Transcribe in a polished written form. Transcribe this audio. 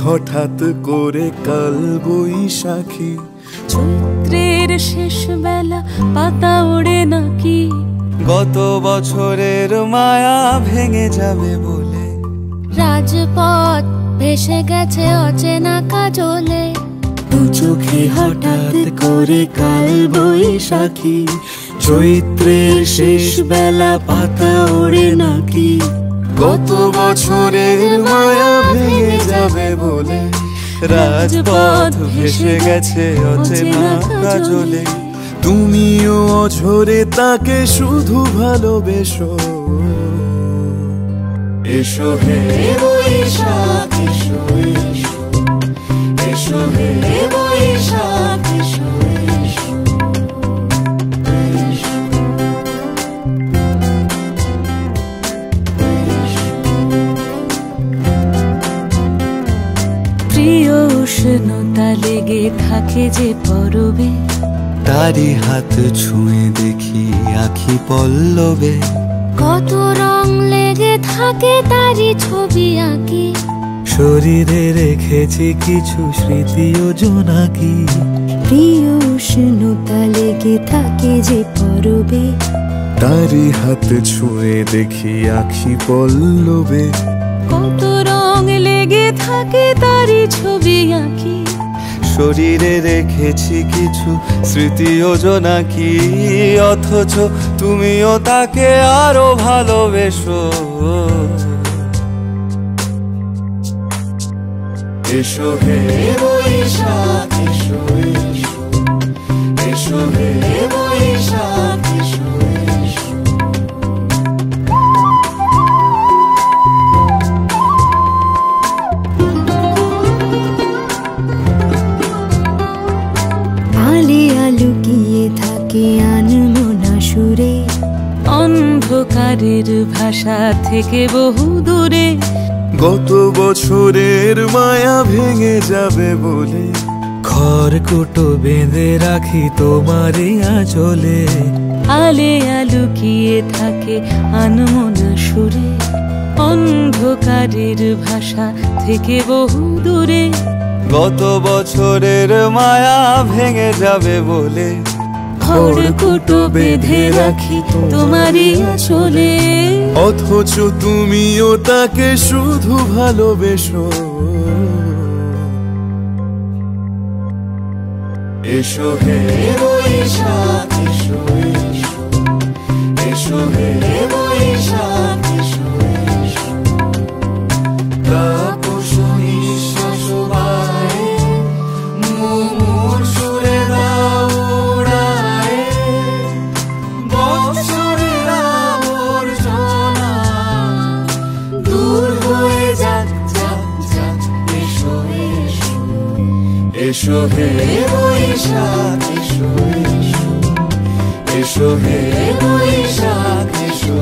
হঠাৎ করে কাল বৈশাখী। চৈত্রের শেষ বেলা পাতা ওড়ে নাকি, গত বছরের মায়া ভেঙে যাবে বলে। রাজপথ ভেসে গেছে অচেনা কাজলে, দু চোখে হঠাৎ করে কাল বৈশাখী। চৈত্রের শেষ বেলা পাতা ওড়ে নাকি, গত বছরের মায়া ভেঙে যাবে বলে। রাজপথ ভেসে গেছে অচেনা কাজলে। তুমিও অঝরে তাকে শুধু ভালোবেসো। এসো হে বৈশাখ এসো এসো, এসো হে বৈশাখ এসো এসো, এসো। প্রিয় উষ্ণতা লেগে থাকে যে পরবে, তারি হাত ছুঁয়ে দেখি আখি পল্লবে। কত রং লেগে থাকে তারি ছবি আঁকি, শরীরে রেখেছি কিছু স্মৃতি ও জোনাকি। প্রিয় উষ্ণতা লেগে থাকে যে পরবে, তারি হাত ছুঁয়ে দেখি আখি পল্লবে। কত রং লেগে থাকে তারি ছবি আঁকি, শরীরে রেখেছি কিছু স্মৃতি ও জোনাকি। অথচ তুমিও তাকে আরো ভালোবেসো। এসো হে বৈশাখ এসো এসো, এসো হে বৈশাখ এসো এসো। আলিয়া লুকিয়ে থাকে আনমনা সুরে, অন্ধকারের ভাষা থেকে বহু দূরে। গত বছরের মায়া ভেঙে যাবে বলে, খড়কুটো বেঁধে রাখি তোমারই আঁচলে। আলিয়া লুকিয়ে থাকে আনমনা সুরে, অন্ধকারের ভাষা থেকে বহু দূরে। গত বছরের মায়া ভেঙে যাবে বলে, খড়কুটো বেঁধে রাখি তোমারই আঁচলে। অথচ তুমিও তাকে শুধু ভালোবেসো। এসো হে বৈশাখ এসো এসো, এসো হে বৈশাখ এসো এসো। তাপস নিঃশ্বাস বায়ে, মুমুর সুরে দাও উড়ায়ে। বৎসরের আবর্জনা দূর হয়ে যাক যাক যাক। এসো এসো, এসো হে বৈশাখ এসো এসো, এসো হে বৈশাখ এসো।